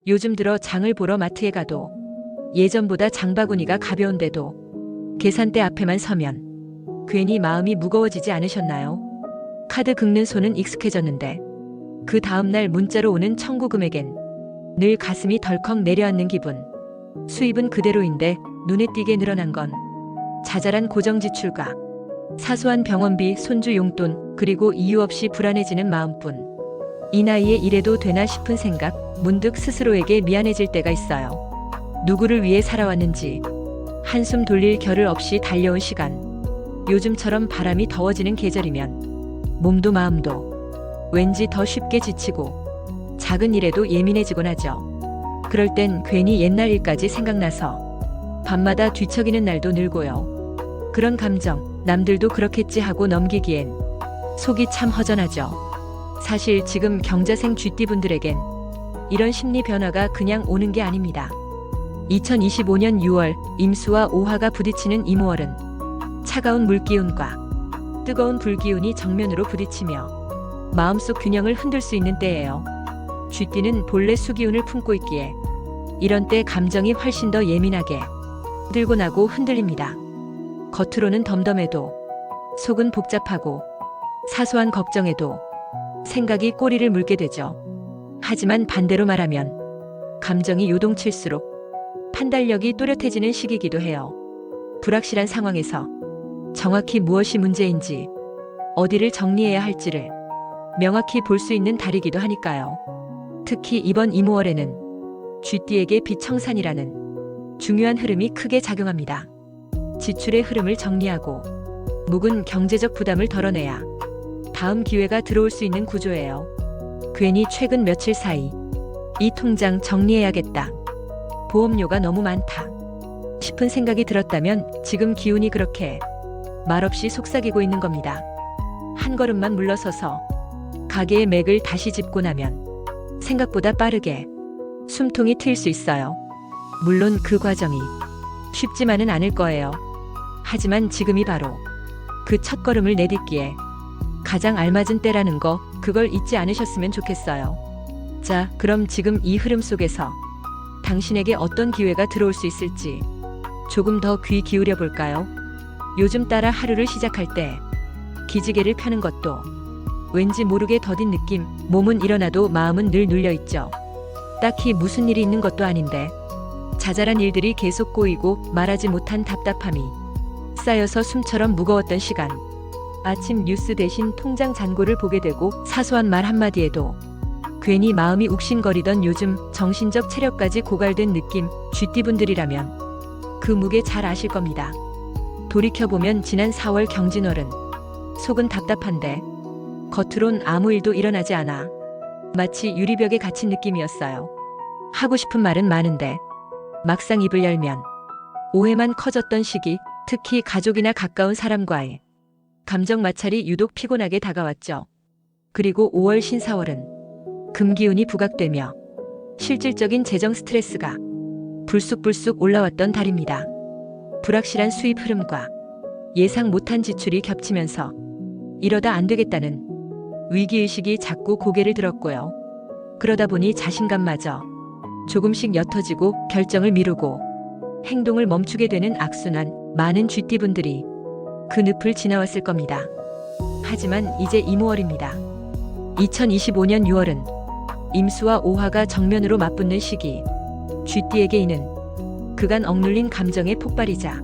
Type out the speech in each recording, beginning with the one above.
요즘 들어 장을 보러 마트에 가도 예전보다 장바구니가 가벼운데도 계산대 앞에만 서면 괜히 마음이 무거워지지 않으셨나요? 카드 긁는 손은 익숙해졌는데 그 다음날 문자로 오는 청구 금액엔 늘 가슴이 덜컥 내려앉는 기분. 수입은 그대로인데 눈에 띄게 늘어난 건 자잘한 고정 지출과 사소한 병원비, 손주 용돈, 그리고 이유 없이 불안해지는 마음뿐. 이 나이에 이래도 되나 싶은 생각, 문득 스스로에게 미안해질 때가 있어요. 누구를 위해 살아왔는지 한숨 돌릴 겨를 없이 달려온 시간. 요즘처럼 바람이 더워지는 계절이면 몸도 마음도 왠지 더 쉽게 지치고 작은 일에도 예민해지곤 하죠. 그럴 땐 괜히 옛날 일까지 생각나서 밤마다 뒤척이는 날도 늘고요. 그런 감정, 남들도 그렇겠지 하고 넘기기엔 속이 참 허전하죠. 사실 지금 경자생 쥐띠분들에겐 이런 심리 변화가 그냥 오는 게 아닙니다. 2025년 6월 임수와 오화가 부딪히는 이모월은 차가운 물기운과 뜨거운 불기운이 정면으로 부딪히며 마음속 균형을 흔들 수 있는 때예요. 쥐띠는 본래 수기운을 품고 있기에 이런 때 감정이 훨씬 더 예민하게 들고 나고 흔들립니다. 겉으로는 덤덤해도 속은 복잡하고 사소한 걱정에도 생각이 꼬리를 물게 되죠. 하지만 반대로 말하면 감정이 요동칠수록 판단력이 또렷해지는 시기이기도 해요. 불확실한 상황에서 정확히 무엇이 문제인지, 어디를 정리해야 할지를 명확히 볼 수 있는 달이기도 하니까요. 특히 이번 이모월에는 쥐띠에게 비청산이라는 중요한 흐름이 크게 작용합니다. 지출의 흐름을 정리하고 묵은 경제적 부담을 덜어내야 다음 기회가 들어올 수 있는 구조예요. 괜히 최근 며칠 사이 이 통장 정리해야겠다, 보험료가 너무 많다 싶은 생각이 들었다면 지금 기운이 그렇게 말없이 속삭이고 있는 겁니다. 한 걸음만 물러서서 가게의 맥을 다시 짚고 나면 생각보다 빠르게 숨통이 트일 수 있어요. 물론 그 과정이 쉽지만은 않을 거예요. 하지만 지금이 바로 그 첫걸음을 내딛기에 가장 알맞은 때라는 거, 그걸 잊지 않으셨으면 좋겠어요. 자, 그럼 지금 이 흐름 속에서 당신에게 어떤 기회가 들어올 수 있을지 조금 더 귀 기울여 볼까요? 요즘 따라 하루를 시작할 때 기지개를 펴는 것도 왠지 모르게 더딘 느낌, 몸은 일어나도 마음은 늘 눌려있죠. 딱히 무슨 일이 있는 것도 아닌데 자잘한 일들이 계속 꼬이고 말하지 못한 답답함이 쌓여서 숨처럼 무거웠던 시간. 아침 뉴스 대신 통장 잔고를 보게 되고 사소한 말 한마디에도 괜히 마음이 욱신거리던 요즘 정신적 체력까지 고갈된 느낌. 쥐띠분들이라면 그 무게 잘 아실 겁니다. 돌이켜보면 지난 4월 경진월은 속은 답답한데 겉으론 아무 일도 일어나지 않아 마치 유리벽에 갇힌 느낌이었어요. 하고 싶은 말은 많은데 막상 입을 열면 오해만 커졌던 시기. 특히 가족이나 가까운 사람과의 감정 마찰이 유독 피곤하게 다가왔죠. 그리고 5월 신사월은 금기운이 부각되며 실질적인 재정 스트레스가 불쑥불쑥 올라왔던 달입니다. 불확실한 수입 흐름과 예상 못한 지출이 겹치면서 이러다 안 되겠다는 위기의식이 자꾸 고개를 들었고요. 그러다 보니 자신감마저 조금씩 옅어지고 결정을 미루고 행동을 멈추게 되는 악순환. 많은 쥐띠분들이 그 늪을 지나왔을 겁니다. 하지만 이제 이모월입니다. 2025년 6월은 임수와 오화가 정면으로 맞붙는 시기. 쥐띠에게 이는 그간 억눌린 감정의 폭발이자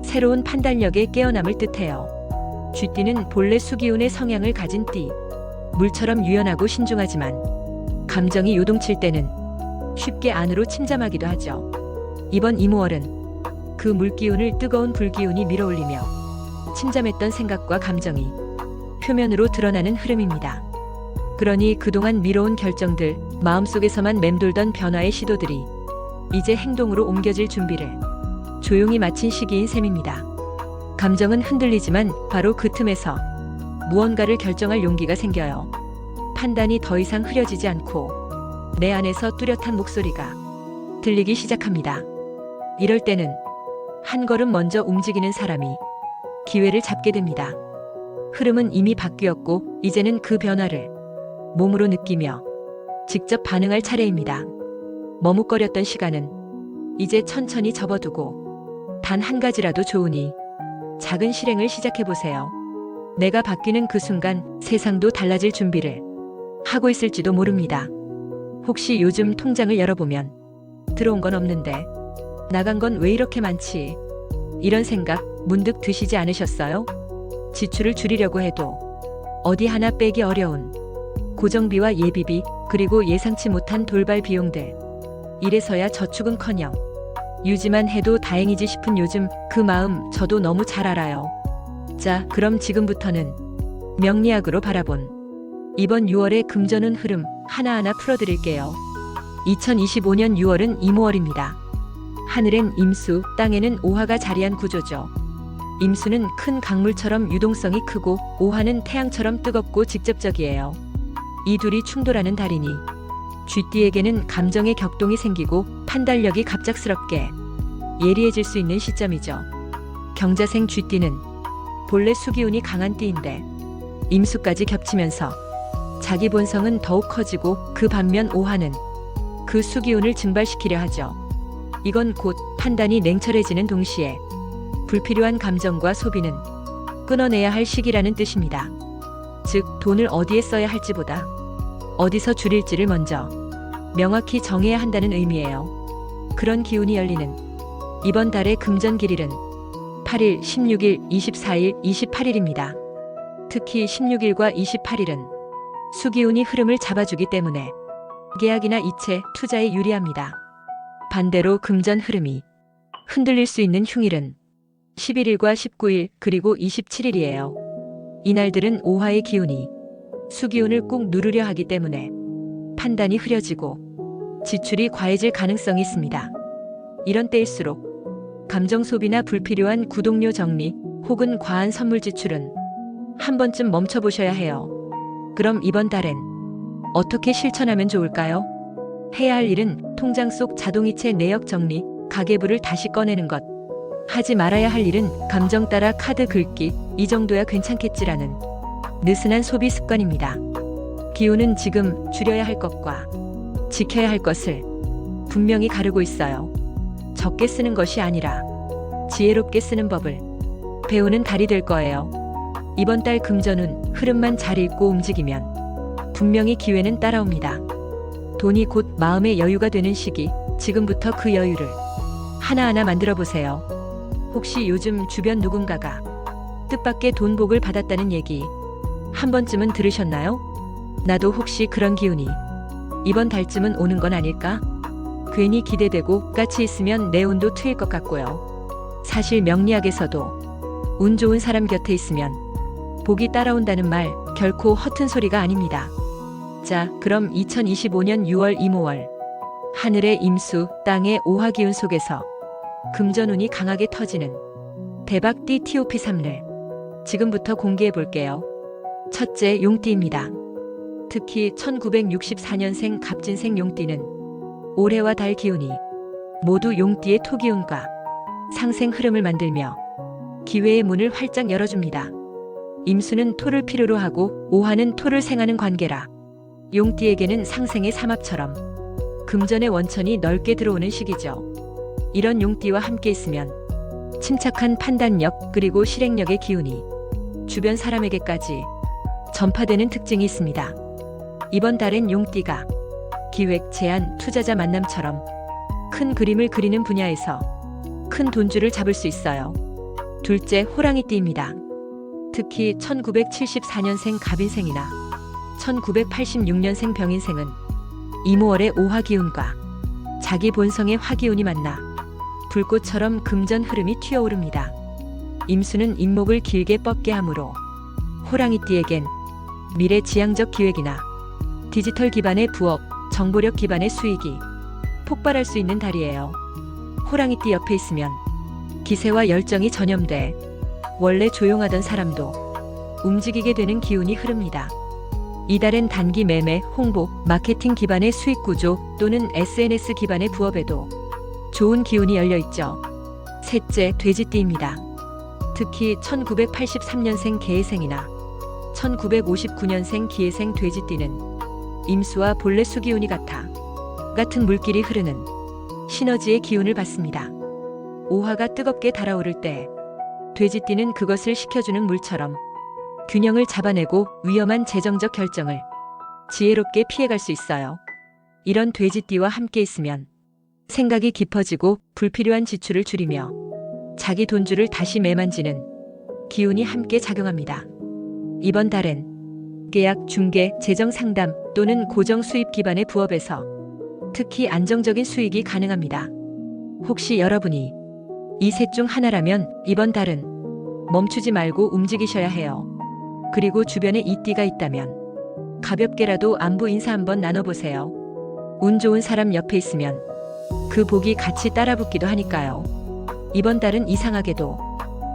새로운 판단력의 깨어남을 뜻해요. 쥐띠는 본래 수기운의 성향을 가진 띠. 물처럼 유연하고 신중하지만 감정이 요동칠 때는 쉽게 안으로 침잠하기도 하죠. 이번 이모월은 그 물기운을 뜨거운 불기운이 밀어올리며 침잠했던 생각과 감정이 표면으로 드러나는 흐름입니다. 그러니 그동안 미뤄온 결정들, 마음속에서만 맴돌던 변화의 시도들이 이제 행동으로 옮겨질 준비를 조용히 마친 시기인 셈입니다. 감정은 흔들리지만 바로 그 틈에서 무언가를 결정할 용기가 생겨요. 판단이 더 이상 흐려지지 않고 내 안에서 뚜렷한 목소리가 들리기 시작합니다. 이럴 때는 한 걸음 먼저 움직이는 사람이 기회를 잡게 됩니다. 흐름은 이미 바뀌었고 이제는 그 변화를 몸으로 느끼며 직접 반응할 차례입니다. 머뭇거렸던 시간은 이제 천천히 접어두고 단 한 가지라도 좋으니 작은 실행을 시작해보세요. 내가 바뀌는 그 순간 세상도 달라질 준비를 하고 있을지도 모릅니다. 혹시 요즘 통장을 열어보면 들어온 건 없는데 나간 건 왜 이렇게 많지? 이런 생각 문득 드시지 않으셨어요? 지출을 줄이려고 해도 어디 하나 빼기 어려운 고정비와 예비비, 그리고 예상치 못한 돌발 비용들. 이래서야 저축은커녕 유지만 해도 다행이지 싶은 요즘 그 마음 저도 너무 잘 알아요. 자, 그럼 지금부터는 명리학으로 바라본 이번 6월의 금전운 흐름 하나하나 풀어드릴게요. 2025년 6월은 이모월입니다. 하늘엔 임수, 땅에는 오화가 자리한 구조죠. 임수는 큰 강물처럼 유동성이 크고 오화는 태양처럼 뜨겁고 직접적이에요. 이 둘이 충돌하는 달이니 쥐띠에게는 감정의 격동이 생기고 판단력이 갑작스럽게 예리해질 수 있는 시점이죠. 경자생 쥐띠는 본래 수기운이 강한 띠인데 임수까지 겹치면서 자기 본성은 더욱 커지고 그 반면 오화는 그 수기운을 증발시키려 하죠. 이건 곧 판단이 냉철해지는 동시에 불필요한 감정과 소비는 끊어내야 할 시기라는 뜻입니다. 즉, 돈을 어디에 써야 할지보다 어디서 줄일지를 먼저 명확히 정해야 한다는 의미예요. 그런 기운이 열리는 이번 달의 금전길일은 8일, 16일, 24일, 28일입니다. 특히 16일과 28일은 수기운이 흐름을 잡아주기 때문에 계약이나 이체, 투자에 유리합니다. 반대로 금전 흐름이 흔들릴 수 있는 흉일은 11일과 19일 그리고 27일이에요. 이날들은 오화의 기운이 수기운을 꾹 누르려 하기 때문에 판단이 흐려지고 지출이 과해질 가능성이 있습니다. 이런 때일수록 감정 소비나 불필요한 구독료 정리 혹은 과한 선물 지출은 한 번쯤 멈춰보셔야 해요. 그럼 이번 달엔 어떻게 실천하면 좋을까요? 해야 할 일은 통장 속 자동이체 내역 정리, 가계부를 다시 꺼내는 것. 하지 말아야 할 일은 감정 따라 카드 긁기, 이 정도야 괜찮겠지라는 느슨한 소비 습관입니다. 기운은 지금 줄여야 할 것과 지켜야 할 것을 분명히 가르고 있어요. 적게 쓰는 것이 아니라 지혜롭게 쓰는 법을 배우는 달이 될 거예요. 이번 달 금전운 흐름만 잘 읽고 움직이면 분명히 기회는 따라옵니다. 돈이 곧 마음의 여유가 되는 시기, 지금부터 그 여유를 하나하나 만들어 보세요. 혹시 요즘 주변 누군가가 뜻밖의 돈복을 받았다는 얘기 한 번쯤은 들으셨나요? 나도 혹시 그런 기운이 이번 달쯤은 오는 건 아닐까? 괜히 기대되고 까치 있으면 내 운도 트일 것 같고요. 사실 명리학에서도 운 좋은 사람 곁에 있으면 복이 따라온다는 말 결코 허튼 소리가 아닙니다. 자, 그럼 2025년 6월 이모월 하늘의 임수, 땅의 오화 기운 속에서 금전운이 강하게 터지는 대박띠 TOP 3를 지금부터 공개해 볼게요. 첫째, 용띠입니다. 특히 1964년생 갑진생 용띠는 올해와 달 기운이 모두 용띠의 토기운과 상생 흐름을 만들며 기회의 문을 활짝 열어줍니다. 임수는 토를 필요로 하고 오화는 토를 생하는 관계라 용띠에게는 상생의 삼합처럼 금전의 원천이 넓게 들어오는 시기죠. 이런 용띠와 함께 있으면 침착한 판단력 그리고 실행력의 기운이 주변 사람에게까지 전파되는 특징이 있습니다. 이번 달엔 용띠가 기획, 제안, 투자자 만남처럼 큰 그림을 그리는 분야에서 큰 돈줄을 잡을 수 있어요. 둘째, 호랑이띠입니다. 특히 1974년생 갑인생이나 1986년생 병인생은 이모월의 오화 기운과 자기 본성의 화기운이 만나 불꽃처럼 금전 흐름이 튀어오릅니다. 임수는 잇목을 길게 뻗게 하므로 호랑이띠에겐 미래 지향적 기획이나 디지털 기반의 부업, 정보력 기반의 수익이 폭발할 수 있는 달이에요. 호랑이띠 옆에 있으면 기세와 열정이 전염돼 원래 조용하던 사람도 움직이게 되는 기운이 흐릅니다. 이달엔 단기 매매, 홍보, 마케팅 기반의 수익 구조 또는 SNS 기반의 부업에도 좋은 기운이 열려 있죠. 셋째, 돼지띠입니다. 특히 1983년생 개해생이나 1959년생 기해생 돼지띠는 임수와 본래 수기운이 같아 같은 물길이 흐르는 시너지의 기운을 받습니다. 오화가 뜨겁게 달아오를 때 돼지띠는 그것을 식혀주는 물처럼 균형을 잡아내고 위험한 재정적 결정을 지혜롭게 피해갈 수 있어요. 이런 돼지띠와 함께 있으면 생각이 깊어지고 불필요한 지출을 줄이며 자기 돈줄을 다시 매만지는 기운이 함께 작용합니다. 이번 달엔 계약, 중개, 재정 상담 또는 고정 수입 기반의 부업에서 특히 안정적인 수익이 가능합니다. 혹시 여러분이 이 셋 중 하나라면 이번 달은 멈추지 말고 움직이셔야 해요. 그리고 주변에 이 띠가 있다면 가볍게라도 안부 인사 한번 나눠보세요. 운 좋은 사람 옆에 있으면 그 복이 같이 따라붙기도 하니까요. 이번 달은 이상하게도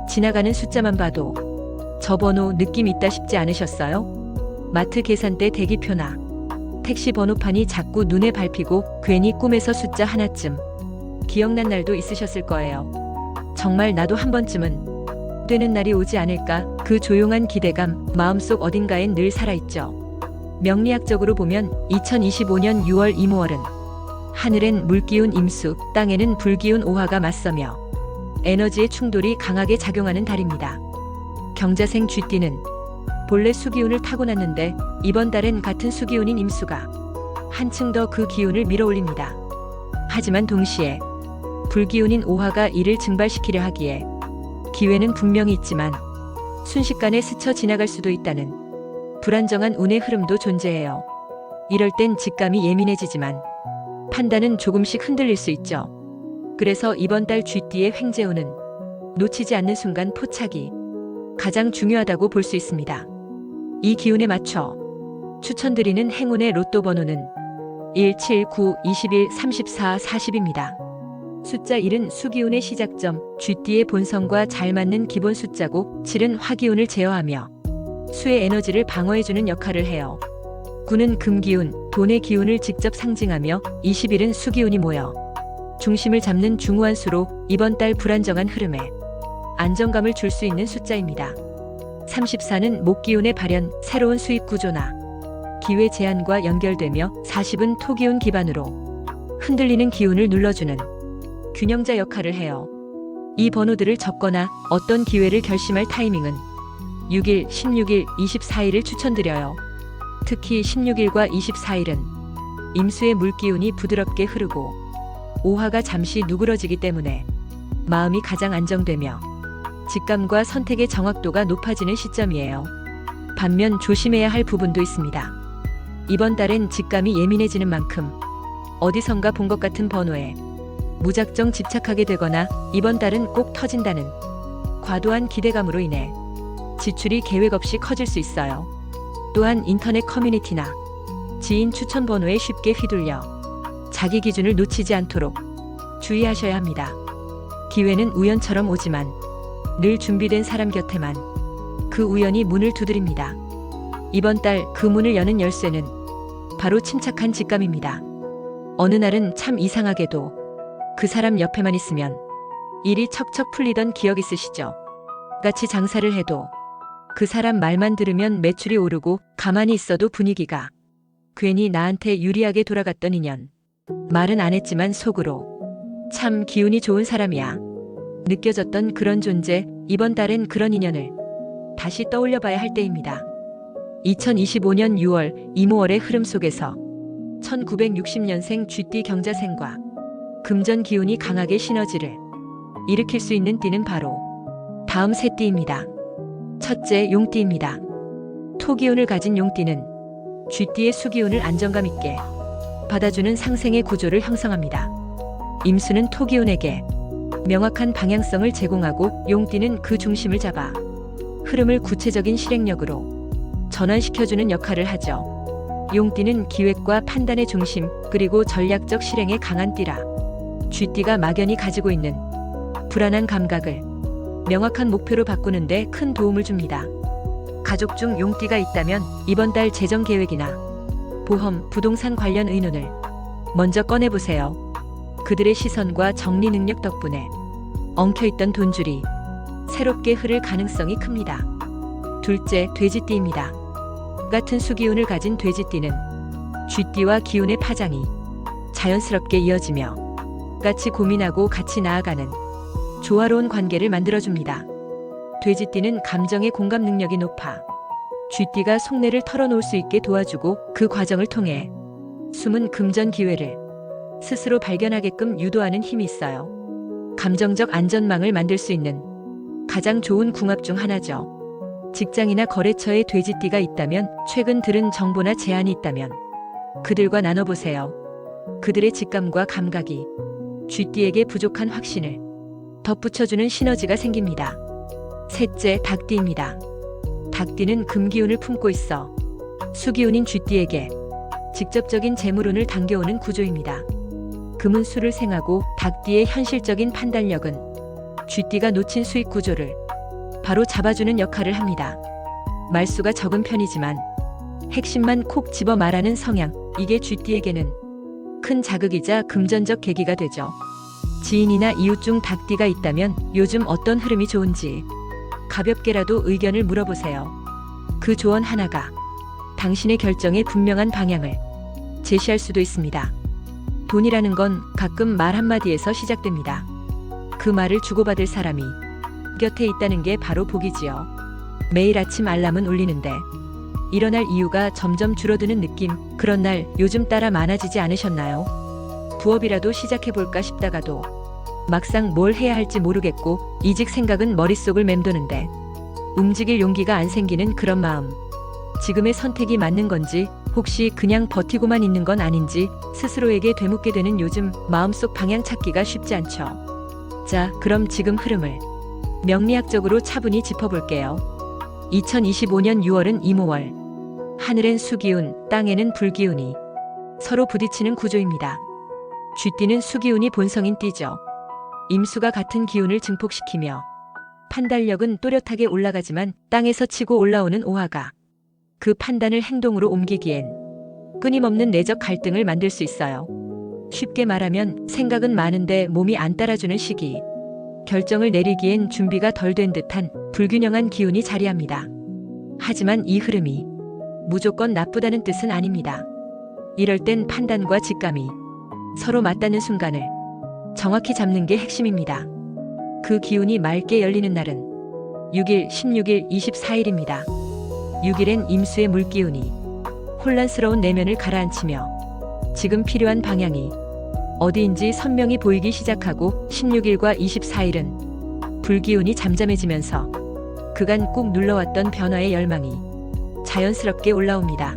지나가는 숫자만 봐도 저 번호 느낌 있다 싶지 않으셨어요? 마트 계산대 대기표나 택시 번호판이 자꾸 눈에 밟히고 괜히 꿈에서 숫자 하나쯤 기억난 날도 있으셨을 거예요. 정말 나도 한 번쯤은 되는 날이 오지 않을까, 그 조용한 기대감 마음속 어딘가엔 늘 살아있죠. 명리학적으로 보면 2025년 6월 이모월은 하늘엔 물기운 임수, 땅에는 불기운 오화가 맞서며 에너지의 충돌이 강하게 작용하는 달입니다. 경자생 쥐띠는 본래 수기운을 타고났는데 이번 달엔 같은 수기운인 임수가 한층 더 그 기운을 밀어올립니다. 하지만 동시에 불기운인 오화가 이를 증발시키려 하기에 기회는 분명히 있지만 순식간에 스쳐 지나갈 수도 있다는 불안정한 운의 흐름도 존재해요. 이럴 땐 직감이 예민해지지만 판단은 조금씩 흔들릴 수 있죠. 그래서 이번 달 쥐띠의 횡재운은 놓치지 않는 순간 포착이 가장 중요하다고 볼 수 있습니다. 이 기운에 맞춰 추천드리는 행운의 로또 번호는 1, 7, 9, 21, 34, 40입니다. 숫자 1은 수기운의 시작점, 쥐띠의 본성과 잘 맞는 기본 숫자고 7은 화기운을 제어하며 수의 에너지를 방어해주는 역할을 해요. 9는 금기운, 돈의 기운을 직접 상징하며 21은 수기운이 모여 중심을 잡는 중후한 수로 이번 달 불안정한 흐름에 안정감을 줄 수 있는 숫자입니다. 34는 목기운의 발현, 새로운 수입 구조나 기회 제한과 연결되며 40은 토기운 기반으로 흔들리는 기운을 눌러주는 균형자 역할을 해요. 이 번호들을 적거나 어떤 기회를 결심할 타이밍은 6일, 16일, 24일을 추천드려요. 특히 16일과 24일은 임수의 물기운이 부드럽게 흐르고 오화가 잠시 누그러지기 때문에 마음이 가장 안정되며 직감과 선택의 정확도가 높아지는 시점이에요. 반면 조심해야 할 부분도 있습니다. 이번 달엔 직감이 예민해지는 만큼 어디선가 본 것 같은 번호에 무작정 집착하게 되거나 이번 달은 꼭 터진다는 과도한 기대감으로 인해 지출이 계획 없이 커질 수 있어요. 또한 인터넷 커뮤니티나 지인 추천 번호에 쉽게 휘둘려 자기 기준을 놓치지 않도록 주의하셔야 합니다. 기회는 우연처럼 오지만 늘 준비된 사람 곁에만 그 우연이 문을 두드립니다. 이번 달 그 문을 여는 열쇠는 바로 침착한 직감입니다. 어느 날은 참 이상하게도 그 사람 옆에만 있으면 일이 척척 풀리던 기억 있으시죠? 같이 장사를 해도 그 사람 말만 들으면 매출이 오르고 가만히 있어도 분위기가 괜히 나한테 유리하게 돌아갔던 인연. 말은 안 했지만 속으로 참 기운이 좋은 사람이야 느껴졌던 그런 존재. 이번 달엔 그런 인연을 다시 떠올려 봐야 할 때입니다. 2025년 6월 이모월의 흐름 속에서 1960년생 쥐띠 경자생과 금전 기운이 강하게 시너지를 일으킬 수 있는 띠는 바로 다음 세 띠입니다. 첫째, 용띠입니다. 토기운을 가진 용띠는 쥐띠의 수기운을 안정감 있게 받아주는 상생의 구조를 형성합니다. 임수는 토기운에게 명확한 방향성을 제공하고 용띠는 그 중심을 잡아 흐름을 구체적인 실행력으로 전환시켜주는 역할을 하죠. 용띠는 기획과 판단의 중심 그리고 전략적 실행에 강한 띠라 쥐띠가 막연히 가지고 있는 불안한 감각을 명확한 목표로 바꾸는데 큰 도움을 줍니다. 가족 중 용띠가 있다면 이번 달 재정 계획이나 보험, 부동산 관련 의논을 먼저 꺼내보세요. 그들의 시선과 정리 능력 덕분에 엉켜있던 돈줄이 새롭게 흐를 가능성이 큽니다. 둘째, 돼지띠입니다. 같은 수기운을 가진 돼지띠는 쥐띠와 기운의 파장이 자연스럽게 이어지며 같이 고민하고 같이 나아가는 조화로운 관계를 만들어줍니다. 돼지띠는 감정의 공감 능력이 높아 쥐띠가 속내를 털어놓을 수 있게 도와주고 그 과정을 통해 숨은 금전 기회를 스스로 발견하게끔 유도하는 힘이 있어요. 감정적 안전망을 만들 수 있는 가장 좋은 궁합 중 하나죠. 직장이나 거래처에 돼지띠가 있다면, 최근 들은 정보나 제안이 있다면 그들과 나눠보세요. 그들의 직감과 감각이 쥐띠에게 부족한 확신을 덧붙여주는 시너지가 생깁니다. 셋째, 닭띠입니다. 닭띠는 금기운을 품고 있어 수기운인 쥐띠에게 직접적인 재물운을 당겨오는 구조입니다. 금은 수를 생하고 닭띠의 현실적인 판단력은 쥐띠가 놓친 수익 구조를 바로 잡아주는 역할을 합니다. 말수가 적은 편이지만 핵심만 콕 집어 말하는 성향, 이게 쥐띠에게는 큰 자극이자 금전적 계기가 되죠. 지인이나 이웃 중 닭띠가 있다면 요즘 어떤 흐름이 좋은지 가볍게라도 의견을 물어보세요. 그 조언 하나가 당신의 결정에 분명한 방향을 제시할 수도 있습니다. 돈이라는 건 가끔 말 한마디에서 시작됩니다. 그 말을 주고받을 사람이 곁에 있다는 게 바로 복이지요. 매일 아침 알람은 울리는데 일어날 이유가 점점 줄어드는 느낌, 그런 날 요즘 따라 많아지지 않으셨나요? 부업이라도 시작해볼까 싶다가도 막상 뭘 해야 할지 모르겠고 이직 생각은 머릿속을 맴도는데 움직일 용기가 안 생기는 그런 마음. 지금의 선택이 맞는 건지, 혹시 그냥 버티고만 있는 건 아닌지 스스로에게 되묻게 되는 요즘, 마음속 방향 찾기가 쉽지 않죠. 자, 그럼 지금 흐름을 명리학적으로 차분히 짚어볼게요. 2025년 6월은 이모월. 하늘엔 수기운, 땅에는 불기운이 서로 부딪히는 구조입니다. 쥐띠는 수기운이 본성인 띠죠. 임수가 같은 기운을 증폭시키며 판단력은 또렷하게 올라가지만 땅에서 치고 올라오는 오화가 그 판단을 행동으로 옮기기엔 끊임없는 내적 갈등을 만들 수 있어요. 쉽게 말하면 생각은 많은데 몸이 안 따라주는 시기, 결정을 내리기엔 준비가 덜 된 듯한 불균형한 기운이 자리합니다. 하지만 이 흐름이 무조건 나쁘다는 뜻은 아닙니다. 이럴 땐 판단과 직감이 서로 맞닿는 순간을 정확히 잡는 게 핵심입니다. 그 기운이 맑게 열리는 날은 6일, 16일, 24일입니다. 6일엔 임수의 물기운이 혼란스러운 내면을 가라앉히며 지금 필요한 방향이 어디인지 선명히 보이기 시작하고, 16일과 24일은 불기운이 잠잠해지면서 그간 꾹 눌러왔던 변화의 열망이 자연스럽게 올라옵니다.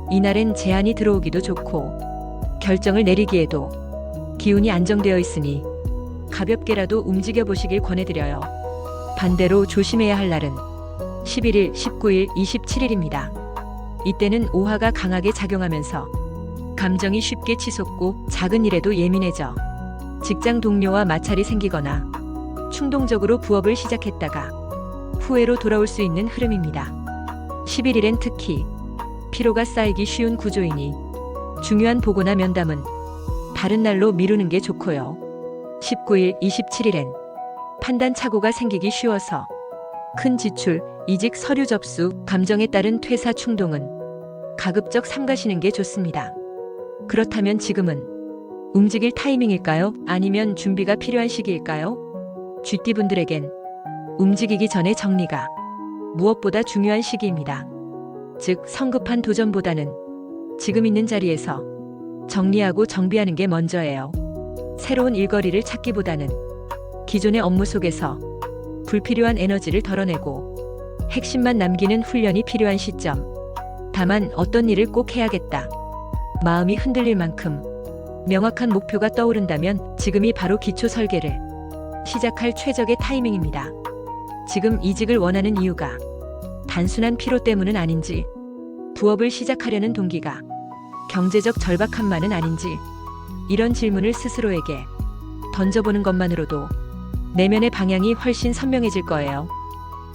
이날엔 제안이 들어오기도 좋고 결정을 내리기에도 기운이 안정되어 있으니 가볍게라도 움직여 보시길 권해드려요. 반대로 조심해야 할 날은 11일, 19일, 27일입니다. 이때는 오화가 강하게 작용하면서 감정이 쉽게 치솟고 작은 일에도 예민해져 직장 동료와 마찰이 생기거나 충동적으로 부업을 시작했다가 후회로 돌아올 수 있는 흐름입니다. 11일엔 특히 피로가 쌓이기 쉬운 구조이니 중요한 보고나 면담은 다른 날로 미루는 게 좋고요. 19일, 27일엔 판단 착오가 생기기 쉬워서 큰 지출, 이직 서류 접수, 감정에 따른 퇴사 충동은 가급적 삼가시는 게 좋습니다. 그렇다면 지금은 움직일 타이밍일까요? 아니면 준비가 필요한 시기일까요? 쥐띠분들에겐 움직이기 전에 정리가 무엇보다 중요한 시기입니다. 즉, 성급한 도전보다는 지금 있는 자리에서 정리하고 정비하는 게 먼저예요. 새로운 일거리를 찾기보다는 기존의 업무 속에서 불필요한 에너지를 덜어내고 핵심만 남기는 훈련이 필요한 시점. 다만 어떤 일을 꼭 해야겠다, 마음이 흔들릴 만큼 명확한 목표가 떠오른다면 지금이 바로 기초 설계를 시작할 최적의 타이밍입니다. 지금 이직을 원하는 이유가 단순한 피로 때문은 아닌지, 부업을 시작하려는 동기가 경제적 절박함만은 아닌지, 이런 질문을 스스로에게 던져보는 것만으로도 내면의 방향이 훨씬 선명해질 거예요.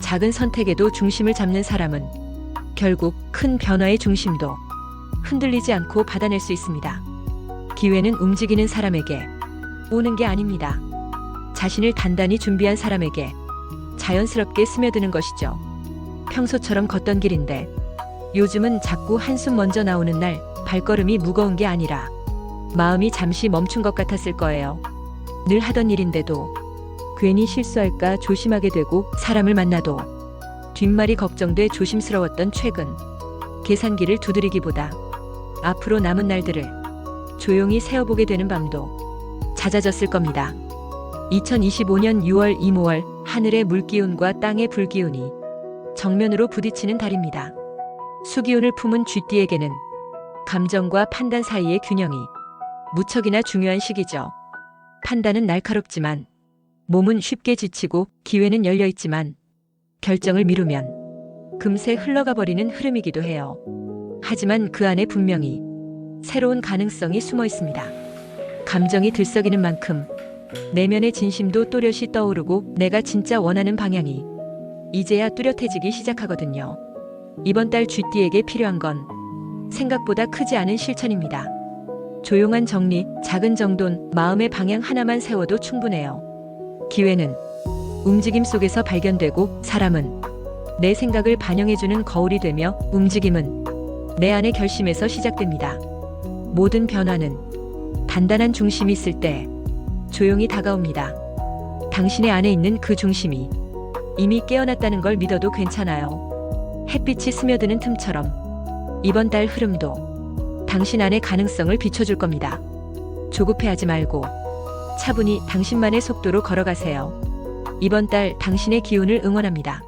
작은 선택에도 중심을 잡는 사람은 결국 큰 변화의 중심도 흔들리지 않고 받아낼 수 있습니다. 기회는 움직이는 사람에게 오는 게 아닙니다. 자신을 단단히 준비한 사람에게 자연스럽게 스며드는 것이죠. 평소처럼 걷던 길인데 요즘은 자꾸 한숨 먼저 나오는 날, 발걸음이 무거운 게 아니라 마음이 잠시 멈춘 것 같았을 거예요. 늘 하던 일인데도 괜히 실수할까 조심하게 되고 사람을 만나도 뒷말이 걱정돼 조심스러웠던 최근. 계산기를 두드리기보다 앞으로 남은 날들을 조용히 세어보게 되는 밤도 잦아졌을 겁니다. 2025년 6월 이모월 하늘의 물기운과 땅의 불기운이 정면으로 부딪히는 달입니다. 수기운을 품은 쥐띠에게는 감정과 판단 사이의 균형이 무척이나 중요한 시기죠. 판단은 날카롭지만 몸은 쉽게 지치고 기회는 열려 있지만 결정을 미루면 금세 흘러가 버리는 흐름이기도 해요. 하지만 그 안에 분명히 새로운 가능성이 숨어 있습니다. 감정이 들썩이는 만큼 내면의 진심도 또렷이 떠오르고 내가 진짜 원하는 방향이 이제야 뚜렷해지기 시작하거든요. 이번 달 쥐띠에게 필요한 건 생각보다 크지 않은 실천입니다. 조용한 정리, 작은 정돈, 마음의 방향 하나만 세워도 충분해요. 기회는 움직임 속에서 발견되고 사람은 내 생각을 반영해주는 거울이 되며 움직임은 내 안의 결심에서 시작됩니다. 모든 변화는 단단한 중심이 있을 때 조용히 다가옵니다. 당신의 안에 있는 그 중심이 이미 깨어났다는 걸 믿어도 괜찮아요. 햇빛이 스며드는 틈처럼 이번 달 흐름도 당신 안의 가능성을 비춰줄 겁니다. 조급해하지 말고 차분히 당신만의 속도로 걸어가세요. 이번 달 당신의 기운을 응원합니다.